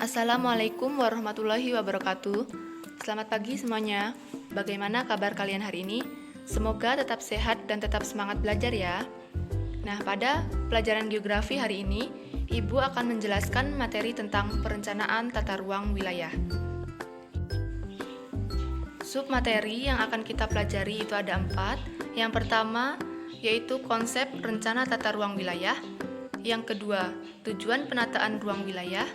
Assalamualaikum warahmatullahi wabarakatuh. Selamat pagi semuanya. Bagaimana kabar kalian hari ini? Semoga tetap sehat dan tetap semangat belajar ya. Nah, pada pelajaran geografi hari ini, Ibu akan menjelaskan materi tentang perencanaan tata ruang wilayah. Submateri yang akan kita pelajari itu ada 4. Yang pertama, yaitu konsep rencana tata ruang wilayah. Yang kedua, tujuan penataan ruang wilayah.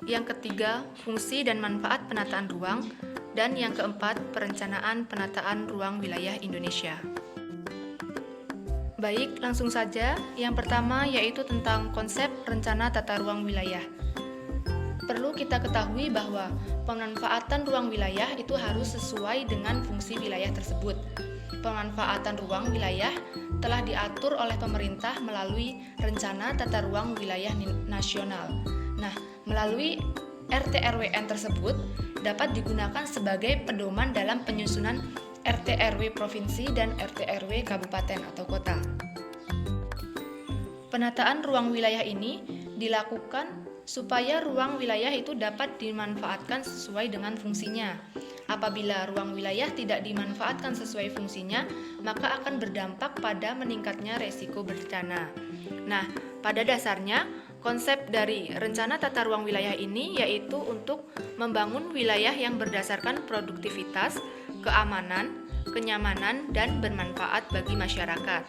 Yang ketiga, fungsi dan manfaat penataan ruang. Dan yang keempat, perencanaan penataan ruang wilayah Indonesia. Baik, langsung saja. Yang pertama yaitu tentang konsep rencana tata ruang wilayah. Perlu kita ketahui bahwa pemanfaatan ruang wilayah itu harus sesuai dengan fungsi wilayah tersebut. Pemanfaatan ruang wilayah telah diatur oleh pemerintah melalui Rencana Tata Ruang Wilayah Nasional. Nah, melalui RT/RWN tersebut dapat digunakan sebagai pedoman dalam penyusunan RT/RW provinsi dan RT/RW kabupaten atau kota. Penataan ruang wilayah ini dilakukan supaya ruang wilayah itu dapat dimanfaatkan sesuai dengan fungsinya. Apabila ruang wilayah tidak dimanfaatkan sesuai fungsinya, maka akan berdampak pada meningkatnya resiko bencana. Nah, pada dasarnya, konsep dari rencana tata ruang wilayah ini yaitu untuk membangun wilayah yang berdasarkan produktivitas, keamanan, kenyamanan, dan bermanfaat bagi masyarakat.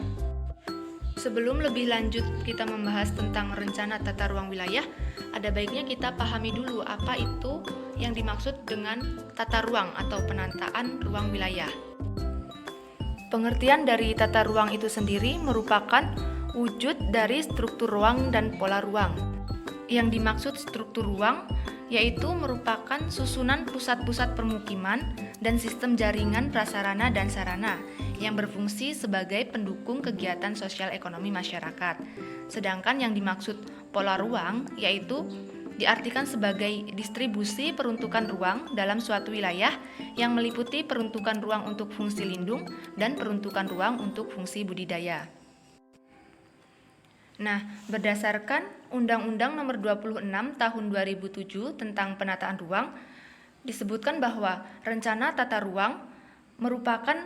Sebelum lebih lanjut kita membahas tentang rencana tata ruang wilayah, ada baiknya kita pahami dulu apa itu yang dimaksud dengan tata ruang atau penataan ruang wilayah. Pengertian dari tata ruang itu sendiri merupakan wujud dari struktur ruang dan pola ruang. Yang dimaksud struktur ruang yaitu merupakan susunan pusat-pusat permukiman dan sistem jaringan prasarana dan sarana yang berfungsi sebagai pendukung kegiatan sosial ekonomi masyarakat. Sedangkan yang dimaksud pola ruang yaitu diartikan sebagai distribusi peruntukan ruang dalam suatu wilayah yang meliputi peruntukan ruang untuk fungsi lindung dan peruntukan ruang untuk fungsi budidaya. Nah, berdasarkan Undang-Undang Nomor 26 Tahun 2007 tentang penataan ruang, disebutkan bahwa rencana tata ruang merupakan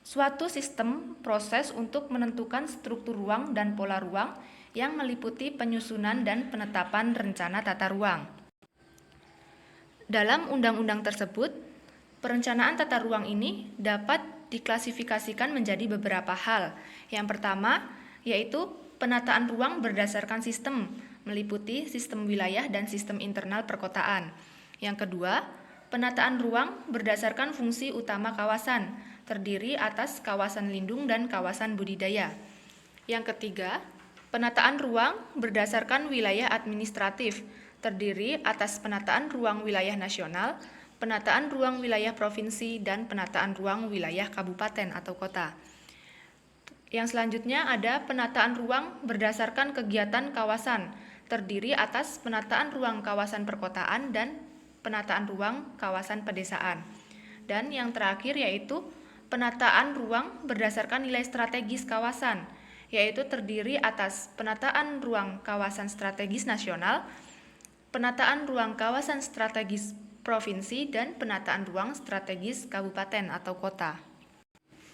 suatu sistem proses untuk menentukan struktur ruang dan pola ruang yang meliputi penyusunan dan penetapan rencana tata ruang. Dalam undang-undang tersebut, perencanaan tata ruang ini dapat diklasifikasikan menjadi beberapa hal. Yang pertama, yaitu penataan ruang berdasarkan sistem, meliputi sistem wilayah dan sistem internal perkotaan. Yang kedua, penataan ruang berdasarkan fungsi utama kawasan, terdiri atas kawasan lindung dan kawasan budidaya. Yang ketiga, penataan ruang berdasarkan wilayah administratif, terdiri atas penataan ruang wilayah nasional, penataan ruang wilayah provinsi, dan penataan ruang wilayah kabupaten atau kota. Yang selanjutnya ada penataan ruang berdasarkan kegiatan kawasan, terdiri atas penataan ruang kawasan perkotaan dan penataan ruang kawasan pedesaan. Dan yang terakhir yaitu penataan ruang berdasarkan nilai strategis kawasan, yaitu terdiri atas penataan ruang kawasan strategis nasional, penataan ruang kawasan strategis provinsi, dan penataan ruang strategis kabupaten atau kota.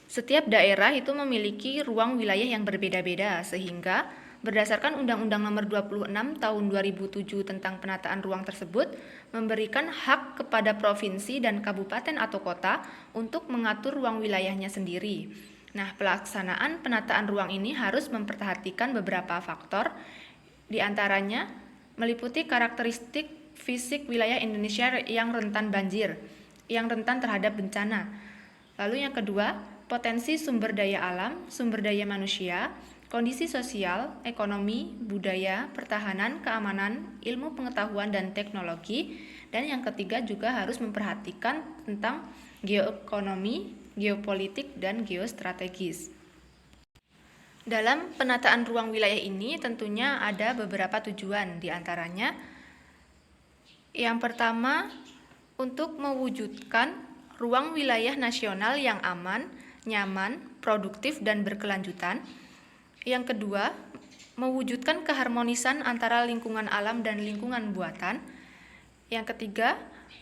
Setiap daerah itu memiliki ruang wilayah yang berbeda-beda, sehingga berdasarkan Undang-Undang Nomor 26 Tahun 2007 tentang penataan ruang tersebut, memberikan hak kepada provinsi dan kabupaten atau kota untuk mengatur ruang wilayahnya sendiri. Nah, pelaksanaan penataan ruang ini harus memperhatikan beberapa faktor, di antaranya meliputi karakteristik fisik wilayah Indonesia yang rentan banjir, yang rentan terhadap bencana. Lalu yang kedua, potensi sumber daya alam, sumber daya manusia, kondisi sosial, ekonomi, budaya, pertahanan, keamanan, ilmu pengetahuan dan teknologi, dan yang ketiga juga harus memperhatikan tentang geoekonomi, geopolitik, dan geostrategis. Dalam penataan ruang wilayah ini tentunya ada beberapa tujuan, diantaranya yang pertama untuk mewujudkan ruang wilayah nasional yang aman, nyaman, produktif, dan berkelanjutan. Yang kedua, mewujudkan keharmonisan antara lingkungan alam dan lingkungan buatan. Yang ketiga,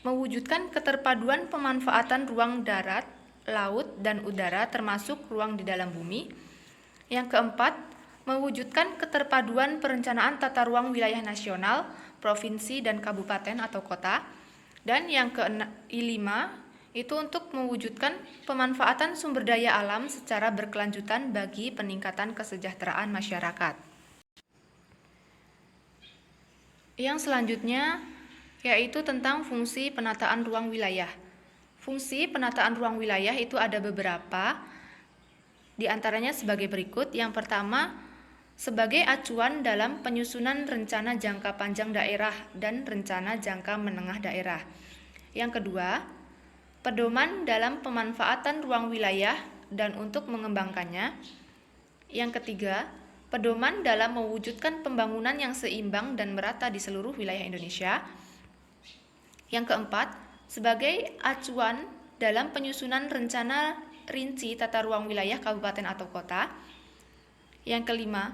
mewujudkan keterpaduan pemanfaatan ruang darat, laut, dan udara termasuk ruang di dalam bumi. Yang keempat, mewujudkan keterpaduan perencanaan tata ruang wilayah nasional, provinsi, dan kabupaten atau kota. Dan yang kelima, itu untuk mewujudkan pemanfaatan sumber daya alam secara berkelanjutan bagi peningkatan kesejahteraan masyarakat. Yang selanjutnya yaitu tentang fungsi penataan ruang wilayah. Fungsi penataan ruang wilayah itu ada beberapa, di antaranya sebagai berikut. Yang pertama, sebagai acuan dalam penyusunan rencana jangka panjang daerah dan rencana jangka menengah daerah. Yang kedua, pedoman dalam pemanfaatan ruang wilayah dan untuk mengembangkannya. Yang ketiga, pedoman dalam mewujudkan pembangunan yang seimbang dan merata di seluruh wilayah Indonesia. Yang keempat, sebagai acuan dalam penyusunan rencana rinci tata ruang wilayah kabupaten atau kota. Yang kelima,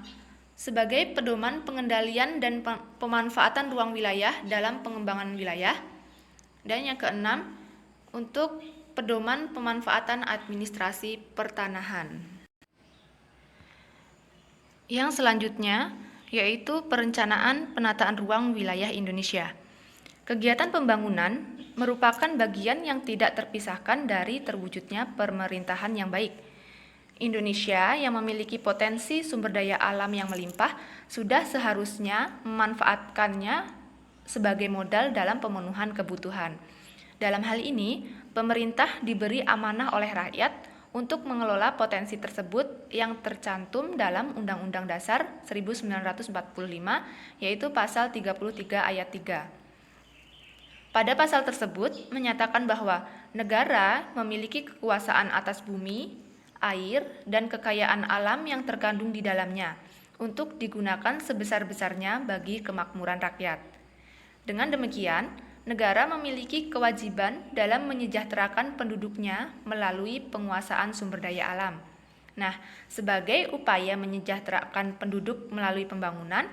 sebagai pedoman pengendalian dan pemanfaatan ruang wilayah dalam pengembangan wilayah. Dan yang keenam, untuk pedoman pemanfaatan administrasi pertanahan. Yang selanjutnya yaitu perencanaan penataan ruang wilayah Indonesia. Kegiatan pembangunan merupakan bagian yang tidak terpisahkan dari terwujudnya pemerintahan yang baik. Indonesia yang memiliki potensi sumber daya alam yang melimpah sudah seharusnya memanfaatkannya sebagai modal dalam pemenuhan kebutuhan. Dalam hal ini, pemerintah diberi amanah oleh rakyat untuk mengelola potensi tersebut yang tercantum dalam Undang-Undang Dasar 1945, yaitu pasal 33 ayat 3. Pada pasal tersebut menyatakan bahwa negara memiliki kekuasaan atas bumi, air, dan kekayaan alam yang terkandung di dalamnya untuk digunakan sebesar-besarnya bagi kemakmuran rakyat. Dengan demikian, negara memiliki kewajiban dalam menyejahterakan penduduknya melalui penguasaan sumber daya alam. Nah, sebagai upaya menyejahterakan penduduk melalui pembangunan,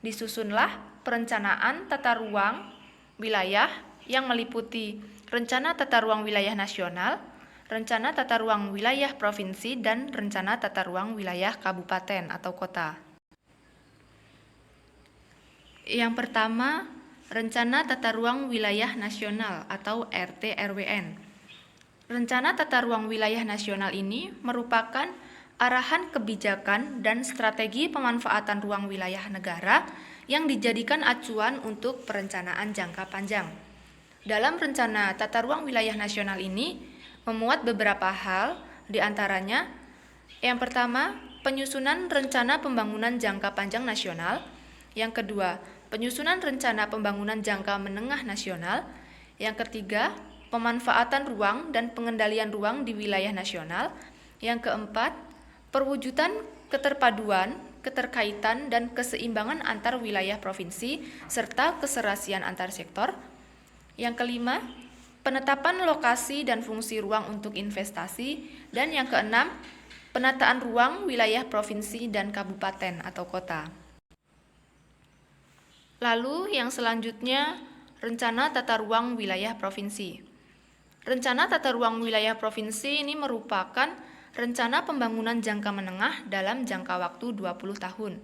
disusunlah perencanaan tata ruang wilayah yang meliputi Rencana Tata Ruang Wilayah Nasional, Rencana Tata Ruang Wilayah Provinsi, dan Rencana Tata Ruang Wilayah Kabupaten atau Kota. Yang pertama, Rencana Tata Ruang Wilayah Nasional atau RT-RWN. Rencana Tata Ruang Wilayah Nasional ini merupakan arahan kebijakan dan strategi pemanfaatan ruang wilayah negara yang dijadikan acuan untuk perencanaan jangka panjang. Dalam Rencana Tata Ruang Wilayah Nasional ini memuat beberapa hal, di antaranya yang pertama, penyusunan rencana pembangunan jangka panjang nasional. Yang kedua, penyusunan rencana pembangunan jangka menengah nasional. Yang ketiga, pemanfaatan ruang dan pengendalian ruang di wilayah nasional. Yang keempat, perwujudan keterpaduan, keterkaitan, dan keseimbangan antar wilayah provinsi, serta keserasian antar sektor. Yang kelima, penetapan lokasi dan fungsi ruang untuk investasi. Dan yang keenam, penataan ruang wilayah provinsi dan kabupaten atau kota. Lalu yang selanjutnya, Rencana Tata Ruang Wilayah Provinsi. Rencana Tata Ruang Wilayah Provinsi ini merupakan rencana pembangunan jangka menengah dalam jangka waktu 20 tahun.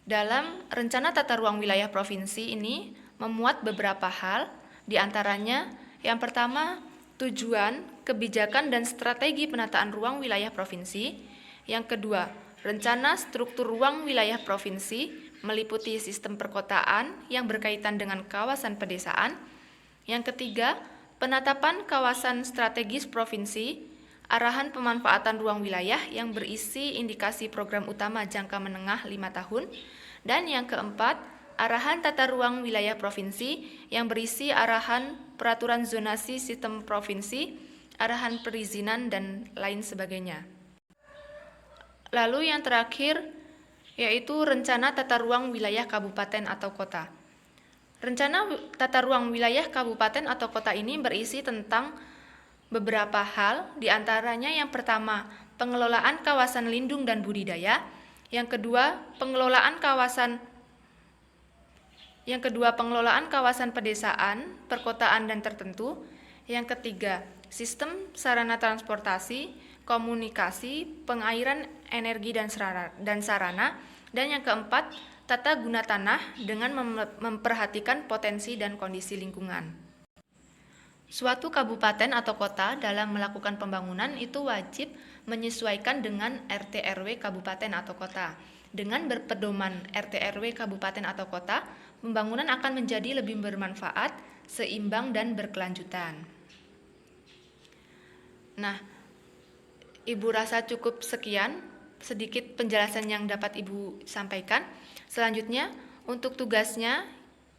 Dalam Rencana Tata Ruang Wilayah Provinsi ini memuat beberapa hal, di antaranya yang pertama, tujuan, kebijakan, dan strategi penataan ruang wilayah provinsi. Yang kedua, rencana struktur ruang wilayah provinsi meliputi sistem perkotaan yang berkaitan dengan kawasan pedesaan. Yang ketiga, penetapan kawasan strategis provinsi, arahan pemanfaatan ruang wilayah yang berisi indikasi program utama jangka menengah 5 tahun. Dan yang keempat, arahan tata ruang wilayah provinsi yang berisi arahan peraturan zonasi sistem provinsi, arahan perizinan, dan lain sebagainya. Lalu yang terakhir yaitu rencana tata ruang wilayah kabupaten atau kota. Rencana tata ruang wilayah kabupaten atau kota ini berisi tentang beberapa hal, di antaranya yang pertama, pengelolaan kawasan lindung dan budidaya. Yang kedua, pengelolaan kawasan Yang kedua, pengelolaan kawasan pedesaan, perkotaan, dan tertentu. Yang ketiga, sistem sarana transportasi, komunikasi, pengairan, energi, dan sarana. Dan yang keempat, tata guna tanah dengan memperhatikan potensi dan kondisi lingkungan. Suatu kabupaten atau kota dalam melakukan pembangunan itu wajib menyesuaikan dengan RT RW kabupaten atau kota. Dengan berpedoman RT RW kabupaten atau kota, pembangunan akan menjadi lebih bermanfaat, seimbang, dan berkelanjutan. Nah, Ibu rasa cukup sekian sedikit penjelasan yang dapat Ibu sampaikan. Selanjutnya, untuk tugasnya,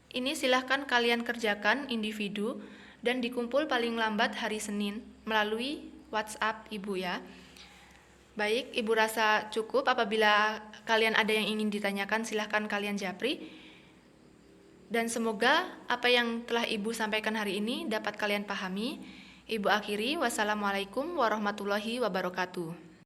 ini silahkan kalian kerjakan individu dan dikumpul paling lambat hari Senin melalui WhatsApp Ibu ya. Baik, Ibu rasa cukup. Apabila kalian ada yang ingin ditanyakan, silahkan kalian japri. Dan semoga apa yang telah Ibu sampaikan hari ini dapat kalian pahami. Ibu akhiri, wassalamualaikum warahmatullahi wabarakatuh.